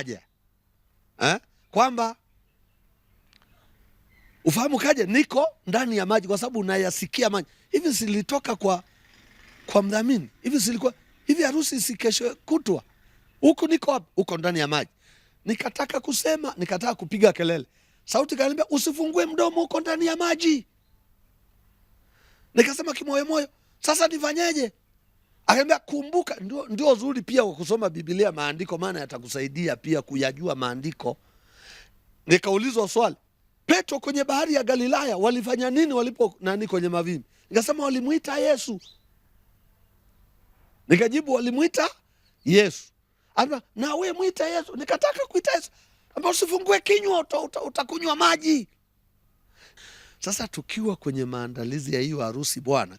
kaja, kwamba ufahamu kaja niko ndani ya maji, kwa sababu unayasikia maji. Hivi silitoka kwa mdhamini? Hivi silikuwa hivi harusi si kesho kutwa? Huku niko wapi? Uko ndani ya maji. Nikataka kusema, nikataka kupiga kelele, sauti kaniambia usifungue mdomo, uko ndani ya maji. Nikasema kimoyo moyo, sasa nifanyeje? Akaniambia kumbuka, ndio zuri pia wa kusoma Biblia, maandiko, maana yatakusaidia pia kuyajua maandiko. Nikaulizwa swali, Petro kwenye bahari ya Galilaya walifanya nini walipo kwenye mavimbi? Nikasema walimuita Yesu. Nikajibu walimuita Yesu. Na wewe muita Yesu. Nikataka kuita Yesu, ambao usifungue kinywa, utakunywa maji. Sasa tukiwa kwenye maandalizi ya hiyo harusi bwana,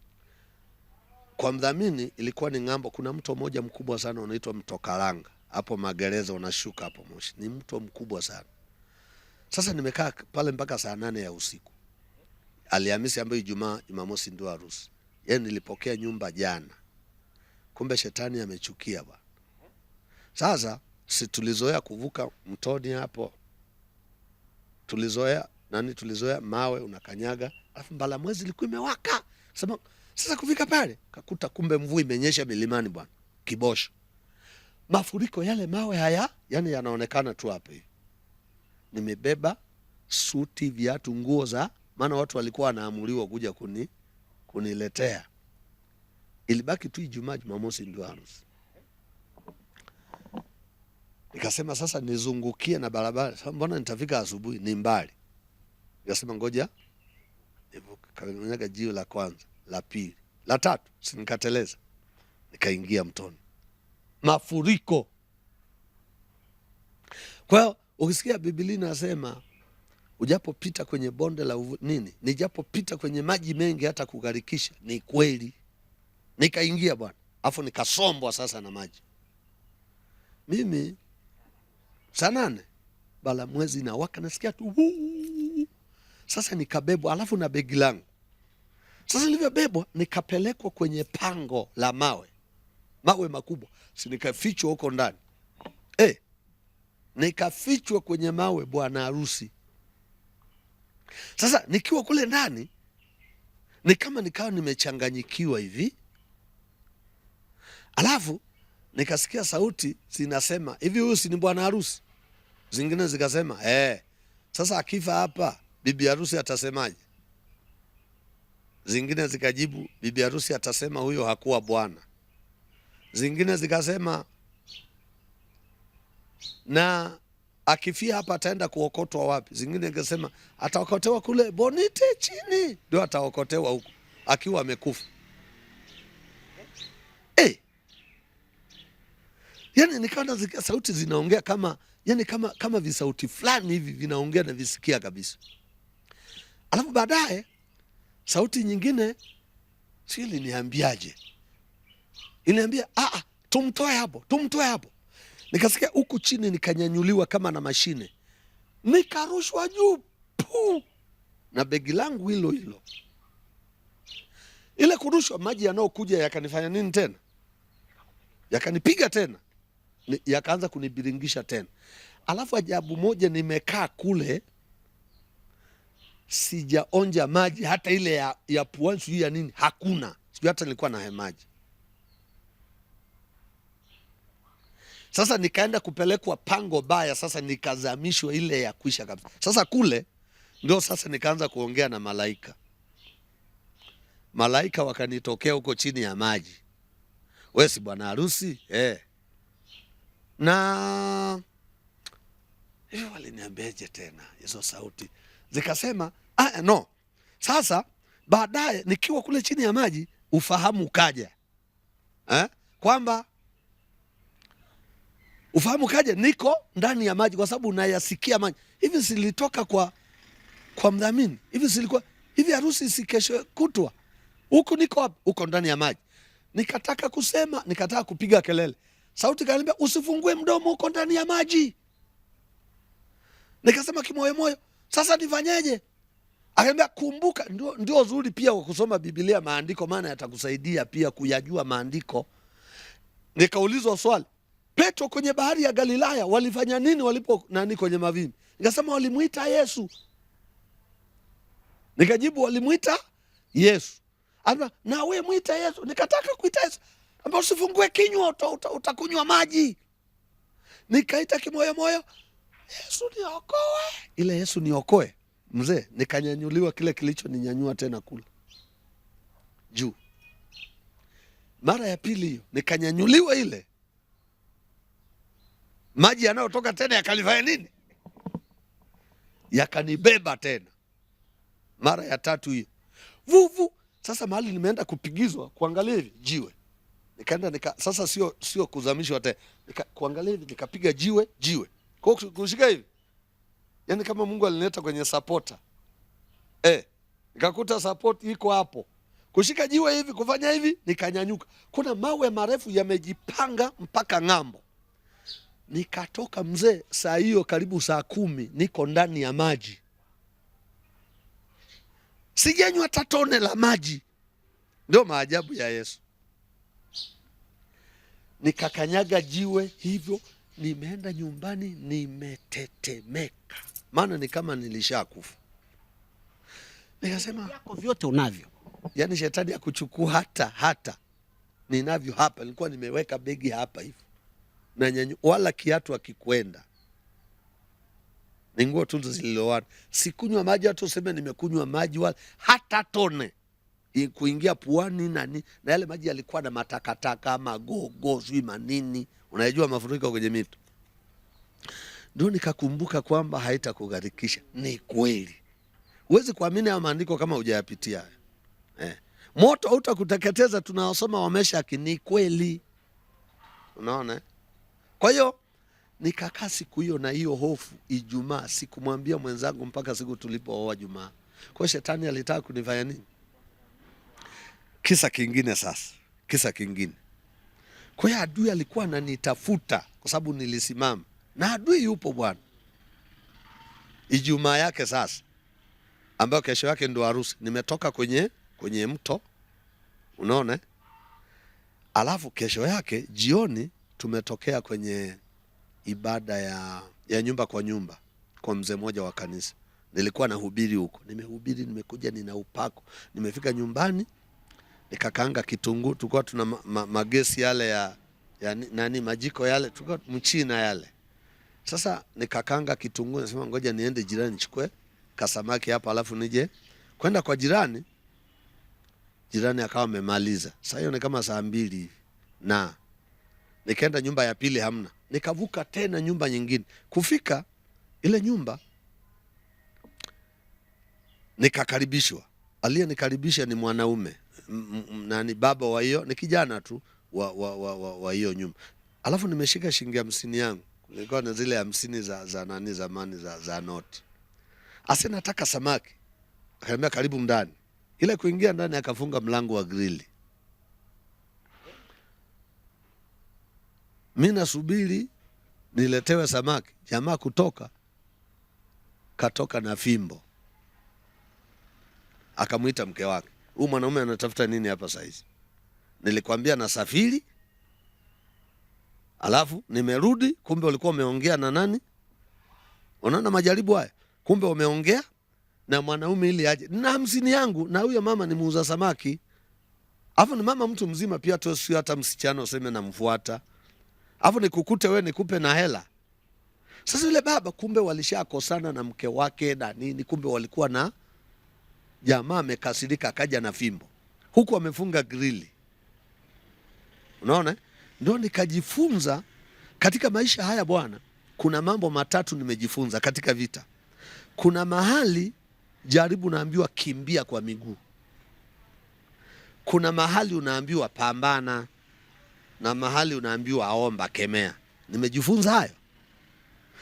kwa mdhamini ilikuwa ni ng'ambo. Kuna mto mmoja mkubwa sana unaitwa Mto Karanga, hapo magereza unashuka hapo Moshi. Ni mto mkubwa sana. Sasa nimekaa pale mpaka saa 8 ya usiku. Alhamisi ambayo Ijumaa, Jumamosi ndio harusi. Yaani nilipokea nyumba jana. Kumbe shetani amechukia bwana. Sasa si tulizoea kuvuka mtoni hapo. Tulizoea mawe unakanyaga, alafu mbala mwezi ilikuwa imewaka. Sasa kufika pale kakuta kumbe mvua imenyesha milimani bwana. Kibosho. Mafuriko yale mawe haya, yani yanaonekana tu hapa hivi. Nimebeba suti, viatu, nguo za, maana watu walikuwa wanaamuliwa kuja kuniletea. Ilibaki tu Ijumaa, Jumamosi ndio harusi. Nikasema sasa nizungukie na barabara. Sasa mbona nitafika asubuhi, ni mbali. Nikasema ngoja nivuke. Kakanyaga jiwe la kwanza, la pili, la tatu, si nikateleza. Nikaingia mtoni. Mafuriko. Kwa hiyo ukisikia Biblia inasema ujapopita kwenye bonde la nijapopita kwenye maji mengi hata kugharikisha, ni kweli. Nikaingia bwana, afu nikasombwa sasa na maji. Mimi saa 8 bala mwezi na waka nasikia tu sasa nikabebwa, alafu na begi langu. Sasa nilivyobebwa nikapelekwa kwenye pango la mawe makubwa, si nikafichwa huko ndani. Nikafichwa kwenye mawe bwana harusi. Sasa nikiwa kule ndani nikawa nimechanganyikiwa hivi. Alafu nikasikia sauti zinasema hivi, huyu si ni bwana harusi? Zingine zikasema sasa akifa hapa bibi harusi atasemaje? Zingine zikajibu bibi harusi atasema huyo hakuwa bwana. Zingine zikasema na akifia hapa ataenda kuokotwa wapi? Zingine zikasema ataokotewa kule Bonite chini, ndio ataokotewa huko akiwa amekufa. Yani nikaona sauti zinaongea kama visauti fulani hivi vinaongea na visikia kabisa. Alafu baadaye sauti nyingine sili niambiaje? Iniambia tumtoe hapo. Nikasikia huku chini nikanyanyuliwa kama na mashine. Nikarushwa juu. Na begi langu hilo. Ile kurushwa, maji yanayokuja yakanifanya nini tena? Yakanipiga tena. Yakaanza kunibiringisha tena. Alafu ajabu moja, nimekaa kule sijaonja maji hata ile ya puansu ya nini, hakuna. Sijui hata nilikuwa na maji. Sasa nikaenda kupelekwa pango baya, sasa nikazamishwa ile ya kuisha kabisa. Sasa kule ndio sasa nikaanza kuongea na malaika. Malaika wakanitokea huko chini ya maji. Wewe si bwana harusi? Na hiyo waliniambiaje tena hizo sauti? Zikasema no. Sasa baadaye nikiwa kule chini ya maji ufahamu kaja. Kwamba ufahamu kaja niko ndani ya maji, kwa sababu unayasikia maji. Hivi silitoka kwa mdhamini? Hivi silikuwa hivi harusi si kesho kutwa? Huku niko wapi? Uko ndani ya maji. Nikataka kusema, nikataka kupiga kelele, sauti kaniambia usifungue mdomo, uko ndani ya maji. Nikasema kimoyo moyo, sasa nifanyeje? Akaniambia kumbuka, ndio zuri pia wa kusoma Biblia, maandiko, maana yatakusaidia pia kuyajua maandiko. Nikaulizwa swali, Petro kwenye bahari ya Galilaya walifanya nini walipo nani kwenye mavimbi? Nikasema walimuita Yesu. Nikajibu walimuita Yesu. Amba na wewe muita Yesu. Nikataka kuita Yesu. Amba usifungue kinywa utakunywa maji. Nikaita kimoyo moyo, Yesu niokoe. Ile Yesu niokoe, mzee, nikanyanyuliwa kile kilicho ninyanyua tena kula juu. Mara ya pili hiyo nikanyanyuliwa, ile maji yanayotoka tena yakalifanya nini? Yakanibeba tena. Mara ya tatu hiyo vuvu. Sasa mahali nimeenda kupigizwa kuangalia hivi jiwe, nikaenda sasa sio kuzamishwa tena, kuangalia hivi nikapiga jiwe kwa kushika hivi, yani kama Mungu alinileta kwenye supporter nikakuta support iko hapo, kushika jiwe hivi kufanya hivi, nikanyanyuka. Kuna mawe marefu yamejipanga mpaka ng'ambo. Nikatoka mzee, saa hiyo karibu saa 10 niko ndani ya maji, sijanywa hata tone la maji. Ndio maajabu ya Yesu. Nikakanyaga jiwe hivyo, nimeenda nyumbani nimetetemeka, maana ni kama nilishakufa. Nikasema yako vyote unavyo, yani shetani akuchukua hata ninavyo hapa. Nilikuwa nimeweka begi hapa hivi na nyanyu, wala kiatu akikwenda, ni nguo tu zililowana. Sikunywa maji, hata useme nimekunywa maji wala hata tone kuingia puani na yale maji yalikuwa na matakataka, magogo, sui manini, unajua mafuriko kwenye mito. Ndio nikakumbuka kwamba haitakugharikisha. Ni kweli, huwezi kuamini haya maandiko kama hujayapitia. Moto hautakuteketeza, tunawasoma Wameshaki, ni kweli. Unaona? Kwa hiyo nikakaa siku hiyo na hiyo hofu. Ijumaa sikumwambia mwenzangu mpaka siku tulipooa Jumaa. Kwa shetani alitaka kunifanya nini? Kisa kingine sasa, kisa kingine. Kwa hiyo adui alikuwa ananitafuta kwa sababu nilisimama. Na adui yupo bwana. Ijumaa yake sasa, ambayo kesho yake ndo harusi, nimetoka kwenye mto. Unaona? Alafu kesho yake jioni tumetokea kwenye ibada ya nyumba kwa nyumba kwa mzee mmoja wa kanisa. Nilikuwa nahubiri huko. Nimehubiri, nimekuja nina upako. Nimefika nyumbani, nikakaanga kitunguu. Tulikuwa tuna magesi yale ya nani, majiko yale, tulikuwa mchina yale. Sasa nikakaanga kitunguu, nasema ngoja niende jirani nichukue kasamaki hapa, alafu nije kwenda kwa jirani. Jirani akawa amemaliza. Sasa hiyo ni kama saa 2 hivi. Na nikaenda nyumba ya pili, hamna. Nikavuka tena nyumba nyingine. Kufika ile nyumba nikakaribishwa. Aliyenikaribisha ni mwanaume, na ni baba wa hiyo, ni kijana tu wa hiyo nyumba. Alafu nimeshika shilingi 50 yangu. Nilikuwa na zile 50 za nani zamani za noti. Asa nataka samaki. Akaniambia karibu ndani. Ile kuingia ndani akafunga mlango wa grili. Mimi nasubiri niletewe samaki. Jamaa katoka na fimbo. Akamuita mke wake. Huyu mwanaume anatafuta nini hapa saizi? Nilikwambia nasafiri. Alafu nimerudi, kumbe ulikuwa umeongea na nani? Unaona majaribu haya? Kumbe umeongea na mwanaume ili aje. Na 50 yangu, na huyo mama ni muuza samaki. Alafu ni mama mtu mzima pia tu, sio hata msichana useme namfuata. Alafu nikukute wewe nikupe na hela. Sasa yule baba kumbe walishakosana na mke wake na nini, kumbe walikuwa na jamaa amekasirika akaja na fimbo. Huku amefunga grili. Unaona? Ndio nikajifunza katika maisha haya bwana, kuna mambo matatu nimejifunza katika vita. Kuna mahali jaribu naambiwa kimbia kwa miguu. Kuna mahali unaambiwa pambana, na mahali unaambiwa aomba, kemea. Nimejifunza hayo.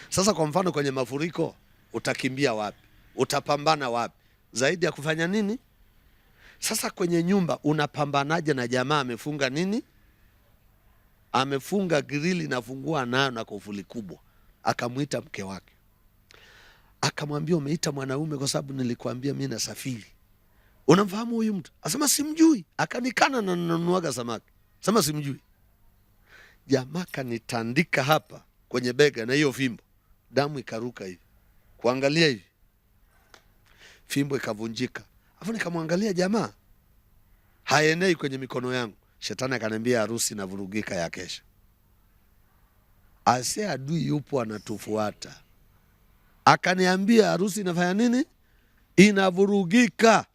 Sasa kwa mfano kwenye mafuriko utakimbia wapi? Utapambana wapi? Zaidi ya kufanya nini? Sasa kwenye nyumba unapambanaje na jamaa amefunga nini? Amefunga grili na fungua nayo na kufuli kubwa. Akamuita mke wake. Akamwambia umeita mwanaume kwa sababu nilikwambia mimi nasafiri. Unamfahamu huyu mtu? Asema simjui. Akanikana na nanunuaga samaki. Sema simjui. jamaa kanitandika hapa kwenye bega na hiyo fimbo, damu ikaruka hivi, kuangalia hivi, fimbo ikavunjika. Afu nikamwangalia jamaa haenei kwenye mikono yangu. Shetani akaniambia harusi inavurugika ya kesha. Ase adui yupo anatufuata. Akaniambia harusi inafanya nini? Inavurugika.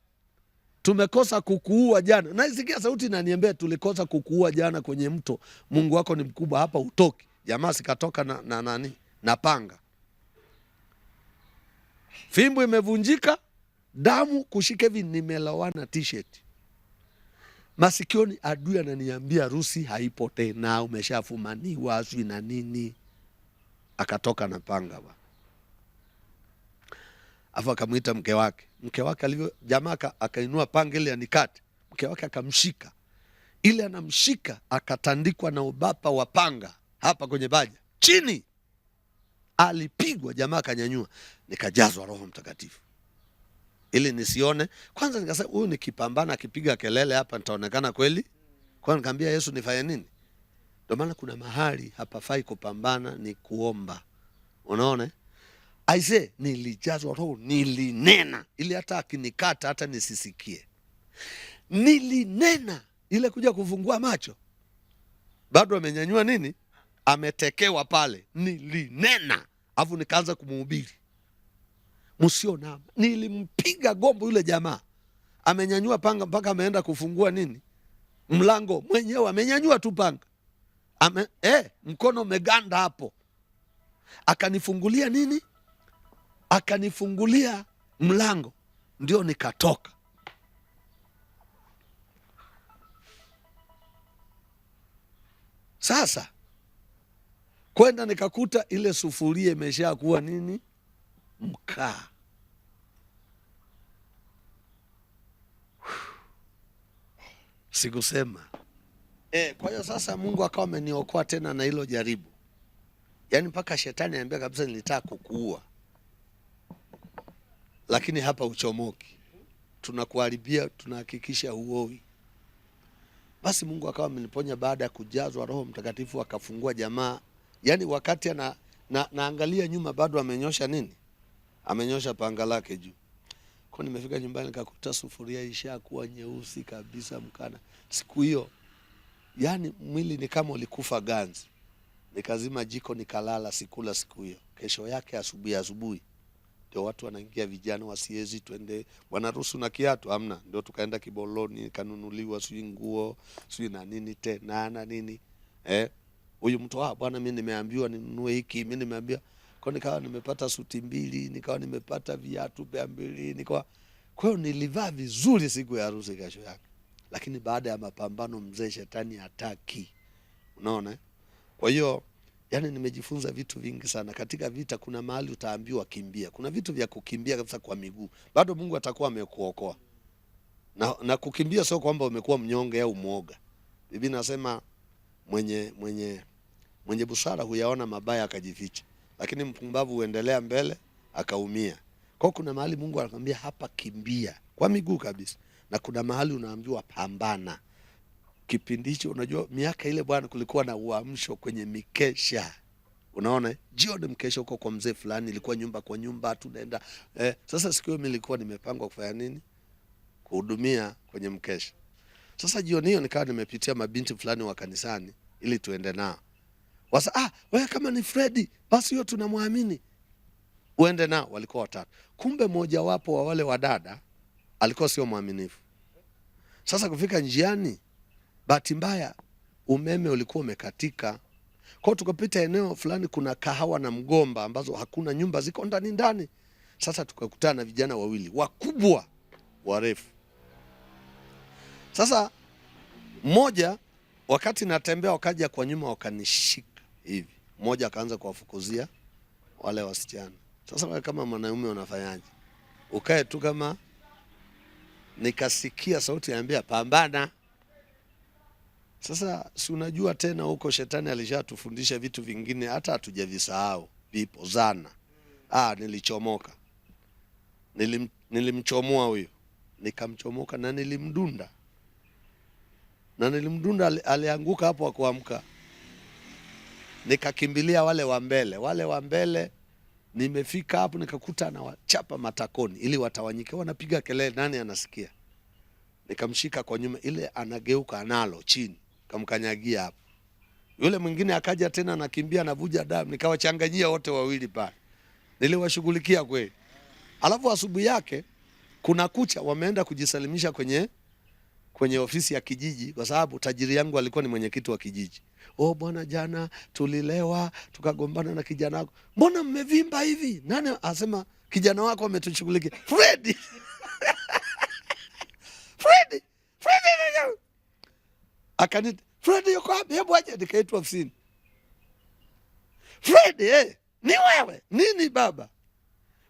Tumekosa kukuua jana. Naisikia sauti inaniambia tulikosa kukuua jana kwenye mto. Mungu wako ni mkubwa, hapa utoki. Jamaa sikatoka na panga. Fimbo imevunjika, damu kushika hivi, nimelawana t-shirt. Masikioni adui ananiambia harusi haipo tena, umeshafumaniwa aswi na nini. Akatoka na panga ba. Afu akamuita mke wake. Mke wake alivyo, jamaa akainua panga ile anikate. Mke wake akamshika. Ile anamshika akatandikwa na ubapa wa panga hapa kwenye baja. Chini. Alipigwa, jamaa akanyanyua. Nikajazwa Roho Mtakatifu. Ili nisione. Kwanza nikasema huyu nikipambana akipiga kelele hapa nitaonekana kweli. Kwa nikamwambia Yesu nifanye nini? Ndio maana kuna mahali hapafai kupambana, ni kuomba. Unaona? Aise, nilijazwa Roho, nilinena ili hata akinikata hata nisisikie. Nilinena ile kuja kufungua macho. Bado amenyanyua nini? Ametekewa pale. Nilinena. Afu nikaanza kumhubiri. Msiona, nilimpiga gombo yule jamaa. Amenyanyua panga mpaka ameenda kufungua nini? Mlango mwenyewe amenyanyua tu panga. Mkono umeganda hapo. Akanifungulia nini? Akanifungulia mlango. Ndio nikatoka. Sasa kwenda nikakuta ile sufuria imesha kuwa nini? Mkaa. Sikusema. Kwa hiyo sasa Mungu akawa ameniokoa tena na hilo jaribu. Yaani mpaka shetani anambia kabisa nilitaka kukuua. Lakini hapa uchomoki. Tunakuharibia, tunahakikisha huoi. Basi Mungu akawa ameniponya baada ya kujazwa Roho Mtakatifu, akafungua jamaa. Yaani wakati naangalia nyuma bado amenyosha nini? Amenyosha panga lake juu. Kwa nimefika nyumbani nikakuta sufuria ishakuwa nyeusi kabisa mkana. Siku hiyo yani mwili ni kama ulikufa ganzi. Nikazima jiko nikalala, sikula siku hiyo. Kesho yake asubuhi ndio watu wanaingia, vijana wasiezi twende, wanaruhusu na kiatu hamna. Ndio tukaenda Kiboloni kanunuliwa sui nguo, sui na nini tena na nini. Huyu mtu bwana mimi nimeambiwa ninunue hiki, mimi nimeambiwa. Kwa nikawa nimepata suti 2, nikawa nimepata viatu 2, kwa hiyo nilivaa vizuri siku ya harusi kesho yake. Lakini baada ya mapambano mzee shetani hataki. Unaona? Kwa hiyo yani nimejifunza vitu vingi sana. Katika vita kuna mahali utaambiwa kimbia. Kuna vitu vya kukimbia kabisa kwa miguu. Bado Mungu atakuwa amekuokoa. Na kukimbia sio kwamba umekuwa mnyonge au muoga. Biblia inasema mwenye busara huyaona mabaya akajificha. Lakini mpumbavu huendelea mbele akaumia. Kwa kuna mahali Mungu anakuambia hapa kimbia kwa miguu kabisa. Na kuna mahali unaambiwa pambana. Kipindi hicho unajua miaka ile bwana kulikuwa na uamsho kwenye mikesha. Unaona? Jioni mkesha huko kwa mzee fulani, ilikuwa nyumba kwa nyumba tunaenda. Sasa siku hiyo nilikuwa nimepangwa kufanya nini? Kuhudumia kwenye mkesha. Sasa jioni hiyo nikawa nimepitia mabinti fulani wa kanisani ili tuende nao. Wewe kama ni Fredi, basi hiyo tunamwamini. Uende nao, walikuwa 3. Kumbe mmoja wapo wa wale wadada alikuwa sio mwaminifu. Sasa kufika njiani, bahati mbaya umeme ulikuwa umekatika. Kwa hiyo tukapita eneo fulani kuna kahawa na mgomba ambazo hakuna nyumba, ziko ndani. Sasa tukakutana na vijana 2 wakubwa, warefu. Sasa mmoja wakati natembea wakaja kwa nyuma wakanishika hivi. Mmoja akaanza kuwafukuzia wale wasichana. Sasa wewe kama mwanaume unafanyaje? Ukae tu kama. Nikasikia sauti inaniambia pambana. Sasa si unajua tena huko shetani alishatufundisha vitu vingine hata hatujavisahau. Vipo zana. Nilichomoka. Nilimchomoa huyo. Nikamchomoka na nilimdunda. Alianguka hapo akuamka. nikakimbilia wale wa mbele. Nimefika hapo nikakuta na wachapa matakoni ili watawanyike, wanapiga kelele, nani anasikia? Nikamshika kwa nyuma, ile anageuka analo chini, kamkanyagia hapo. Yule mwingine akaja tena anakimbia anavuja damu, nikawachanganyia wote wawili pale. Niliwashughulikia kweli. Alafu asubuhi yake kuna kucha wameenda kujisalimisha kwenye ofisi ya kijiji, kwa sababu tajiri yangu alikuwa ni mwenyekiti wa kijiji. Oh bwana, jana tulilewa tukagombana na kijana wako, mbona mmevimba hivi? Nani asema kijana wako ametushughulikia? Fred Fred akani, Fred yuko wapi? Hebu aje. Nikaitwa ofisini. Fred, ni wewe? Nini baba?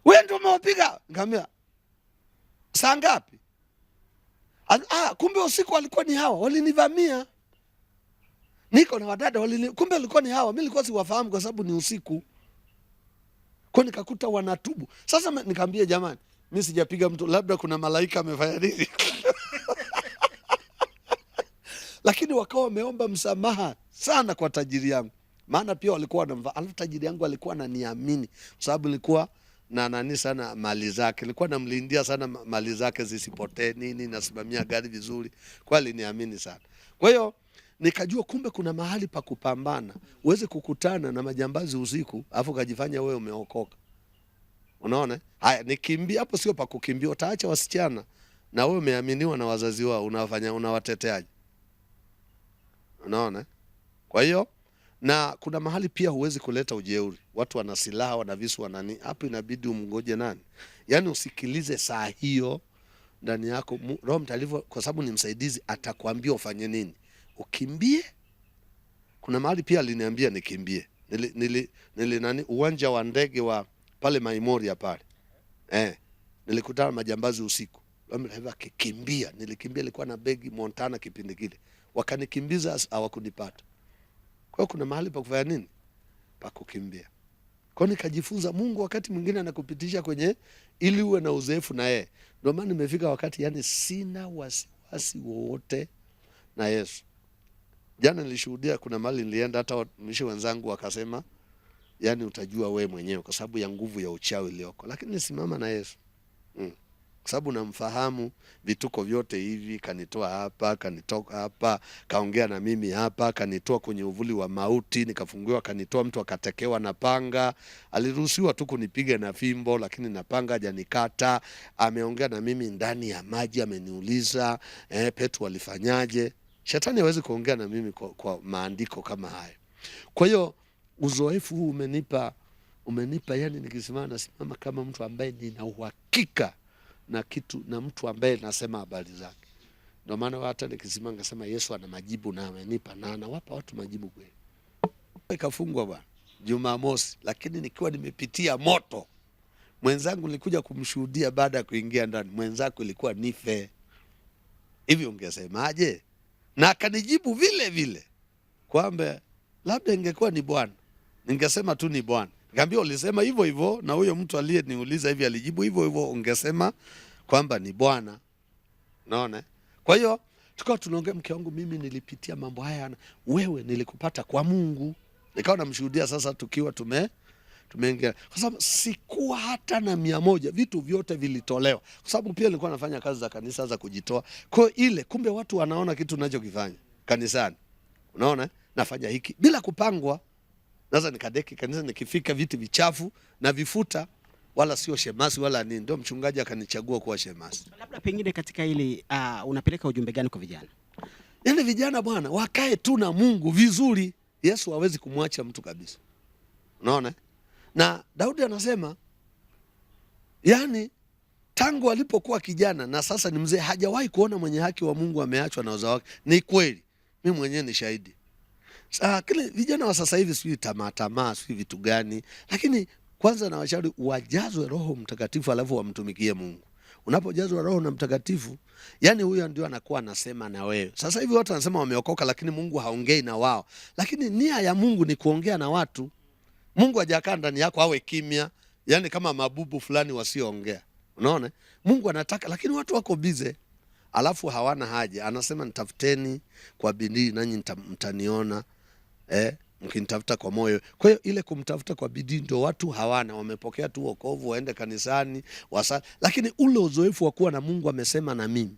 Wewe ndio umewapiga? Nikamwambia saa ngapi? Kumbe usiku walikuwa ni hawa walinivamia. Niko na wadada kumbe walikuwa ni hawa. Mimi nilikuwa siwafahamu kwa sababu ni usiku. Kwa nikakuta wanatubu. Sasa nikamwambia jamani, mimi sijapiga mtu, labda kuna malaika amefanya nini? Lakini wakawa wameomba msamaha sana kwa tajiri yangu. Maana pia walikuwa wanamva. Alafu tajiri yangu alikuwa ananiamini kwa sababu nilikuwa na nani sana mali zake. Nilikuwa namlindia sana mali zake zisipotee nini, nasimamia gari vizuri. Kwa aliniamini sana. Kwa hiyo nikajua kumbe kuna mahali pa kupambana. Uweze kukutana na majambazi usiku afu kujifanya wewe umeokoka. Unaona? Haya, nikimbia hapo sio pa kukimbia. Utaacha wasichana na wewe umeaminiwa na wazazi wao, unawateteaje? Unaona? Kwa hiyo na kuna mahali pia huwezi kuleta ujeuri. Watu wana silaha, wana visu, wana nini. Hapo inabidi umngoje nani? Yaani usikilize saa hiyo ndani yako. Roho Mtakatifu kwa sababu ni msaidizi atakwambia ufanye nini. Ukimbie. Kuna mahali pia aliniambia nikimbie. Nili uwanja wa ndege wa pale Maimoria pale. Nilikutana majambazi usiku. Kikimbia, nilikimbia, nilikuwa na begi Montana kipindi kile. Wakanikimbiza, hawakunipata. Kwa hiyo kuna mahali pa kufanya nini? Pa kukimbia. Kwa nikajifunza Mungu wakati mwingine anakupitisha kwenye ili uwe na uzoefu na yeye. Ndio maana nimefika wakati yani sina wasiwasi wowote na Yesu. Jana nilishuhudia kuna mahali nilienda hata watumishi wenzangu wakasema yani utajua we mwenyewe kwa sababu ya nguvu ya uchawi iliyoko. Lakini nisimama na Yesu. Kwa sababu namfahamu vituko vyote hivi, kanitoa hapa, kanitoka hapa, kaongea na mimi hapa, kanitoa kwenye uvuli wa mauti, nikafungiwa, kanitoa mtu akatekewa na panga. Aliruhusiwa tu kunipiga na fimbo lakini na panga hajanikata. Ameongea na mimi ndani ya maji, ameniuliza Petro alifanyaje? Shetani hawezi kuongea na mimi kwa maandiko kama haya. Kwa hiyo uzoefu huu umenipa yani nikisimama nasimama kama mtu ambaye nina uhakika na kitu na mtu ambaye nasema habari zake. Ndio maana hata nikisimama ngasema Yesu ana majibu na amenipa na anawapa watu majibu kweli. Ikafungwa bwana Jumamosi, lakini nikiwa nimepitia moto. Mwenzangu nilikuja kumshuhudia baada ya kuingia ndani. Mwenzako ilikuwa nife. Hivi ungesemaje? Na akanijibu vile vile kwamba labda ingekuwa ni Bwana. Ningesema tu ni Bwana. Nikamwambia ulisema hivyo hivyo na huyo mtu aliyeniuliza hivi alijibu hivyo hivyo, ungesema kwamba ni Bwana. Unaona? Kwa hiyo tukao tunaongea, mke wangu mimi nilipitia mambo haya, wewe nilikupata kwa Mungu. Nikawa namshuhudia sasa tukiwa tumeingia. Kwa sababu sikuwa hata na 100, vitu vyote vilitolewa. Kwa sababu pia nilikuwa nafanya kazi za kanisa za kujitoa. Kwa ile kumbe watu wanaona kitu ninachokifanya kanisani. Unaona? Nafanya hiki bila kupangwa. Sasa nikadeki kanisa, nikifika viti vichafu na vifuta, wala sio shemasi wala nini. Ndio mchungaji akanichagua kuwa shemasi. Labda pengine katika hili unapeleka ujumbe gani kwa vijana? Yaani vijana bwana wakae tu na Mungu vizuri. Yesu hawezi kumwacha mtu kabisa. Unaona? Na Daudi anasema yani tangu alipokuwa kijana na sasa ni mzee hajawahi kuona mwenye haki wa Mungu ameachwa na uzao wake. Ni kweli. Mimi mwenyewe ni shahidi. Kile vijana wa sasa hivi sio tamaa sio vitu gani, lakini kwanza na washauri wajazwe Roho Mtakatifu alafu wamtumikie Mungu. Unapojazwa Roho na Mtakatifu, yani huyo ndio anakuwa anasema na wewe. Sasa hivi watu wanasema wameokoka lakini Mungu haongei na wao. Lakini nia ya Mungu ni kuongea na watu. Mungu hajakaa ndani yako awe kimya, yani kama mabubu fulani wasioongea. Unaona? Mungu anataka lakini watu wako bize. Alafu hawana haja. Anasema nitafuteni kwa bidii nanyi mtaniona. mkinitafuta kwa moyo. Kwa hiyo ile kumtafuta kwa bidii ndio watu hawana, wamepokea tu wokovu, waende kanisani, lakini ule uzoefu wa kuwa na Mungu amesema na mimi.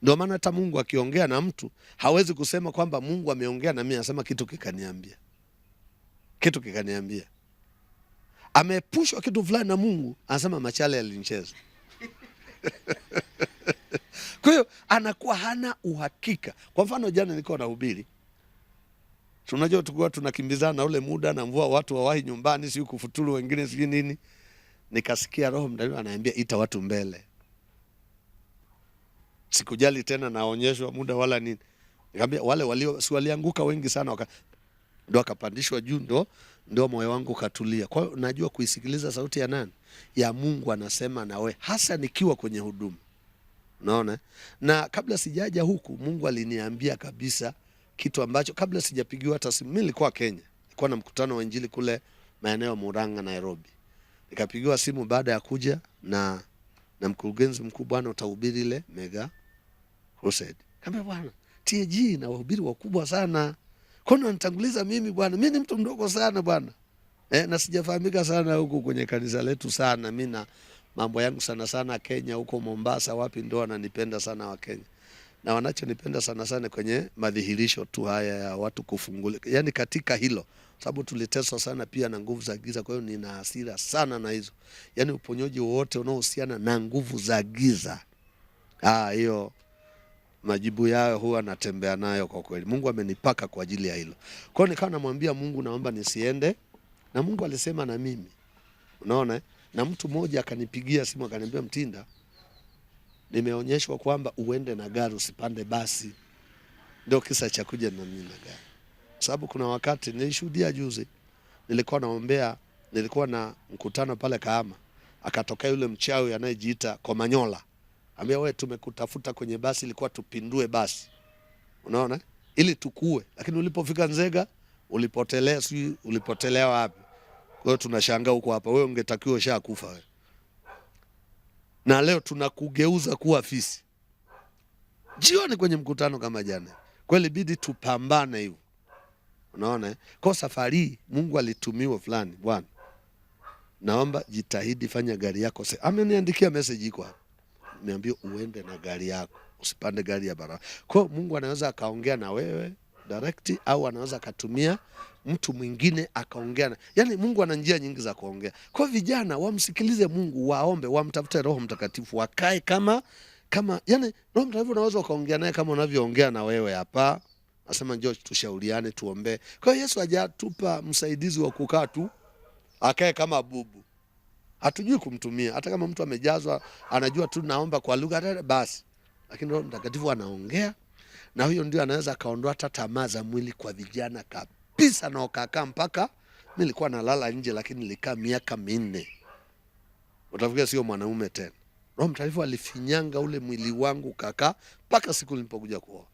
Ndio maana hata Mungu akiongea na mtu hawezi kusema kwamba Mungu ameongea na mimi, anasema kitu kikaniambia. Kitu kikaniambia. Amepushwa kitu fulani na Mungu, anasema machale yalincheza. Kwa hiyo anakuwa hana uhakika. Kwa mfano jana nilikuwa nahubiri. Tunajua tulikuwa tunakimbizana na ule muda na mvua, watu wawahi nyumbani, si kufuturu wengine si nini. Nikasikia Roho Mtakatifu ananiambia ita watu mbele. Sikujali tena naonyeshwa muda wala nini. Nikamwambia wale walio si walianguka wengi sana ndio akapandishwa juu, ndio moyo wangu katulia. Kwa hiyo najua kuisikiliza sauti ya nani? Ya Mungu anasema na we, hasa nikiwa kwenye huduma. Unaona? Na kabla sijaja huku Mungu aliniambia kabisa kitu ambacho kabla sijapigiwa hata simu. Mimi nilikuwa Kenya. Nilikuwa na mkutano wa Injili kule maeneo Murang'a, Nairobi. Nikapigiwa simu baada ya kuja na mkurugenzi mkuu, bwana utahubiri ile mega crusade. Kama bwana TAG na wahubiri wakubwa sana. Kwa nini unanitanguliza mimi bwana? Mimi ni mtu mdogo sana bwana. Na sijafahamika sana huko kwenye kanisa letu sana. Mimi na mambo yangu sana Kenya, huko Mombasa wapi ndio wananipenda sana wa Kenya. Na wanachonipenda sana kwenye madhihirisho tu haya ya watu kufungulika. Yaani katika hilo, sababu tuliteswa sana pia na nguvu za giza, kwa hiyo nina hasira sana na hizo. Yaani uponyaji wote unaohusiana na nguvu za giza. Hiyo majibu yao huwa natembea nayo kwa kweli. Mungu amenipaka kwa ajili ya hilo. Kwa hiyo nikawa namwambia Mungu naomba nisiende, na Mungu alisema na mimi. Unaona? Na mtu mmoja akanipigia simu akaniambia, Mtinda, nimeonyeshwa kwamba uende na gari usipande basi. Ndio kisa cha kuja na mimi na gari. Sababu kuna wakati nilishuhudia juzi, nilikuwa na mkutano pale Kahama. Akatokea yule mchawi anayejiita Komanyola. Ambia wewe tumekutafuta kwenye basi, ilikuwa tupindue basi. Unaona? Ili tukue. Lakini ulipofika Nzega ulipotelea, si ulipotelea wapi? Kwa hiyo tunashangaa huko hapa. Wewe ungetakiwa ushakufa wewe. Na leo tunakugeuza kuwa fisi. Jioni kwenye mkutano kama jana. Kweli bidi tupambane hivyo. Unaona? Kwa safari Mungu alitumiwa fulani, bwana, naomba jitahidi fanya gari yako. Ameniandikia message iko hapa. Niambie uende na gari yako, usipande gari ya barabara. Kwa Mungu anaweza akaongea na wewe direct, au anaweza akatumia mtu mwingine akaongea. Yaani Mungu ana njia nyingi za kuongea. Kwa vijana wamsikilize Mungu, waombe, wamtafute Roho Mtakatifu, wakae kama yani Roho Mtakatifu unaweza kaongea naye kama unavyoongea na wewe hapa. Nasema njoo tushauriane, tuombe. Kwa Yesu hajatupa msaidizi wa kukaa tu akae kama bubu. Hatujui kumtumia. Hata kama mtu amejazwa anajua tu naomba kwa lugha basi. Lakini Roho Mtakatifu anaongea, na huyo ndio anaweza kaondoa hata tamaa za mwili kwa vijana kabisa, na ukakaa mpaka nilikuwa nalala nje, lakini nilikaa miaka 4. Utafikia sio mwanaume tena. Roho Mtakatifu alifinyanga ule mwili wangu kaka mpaka siku nilipokuja kuoa.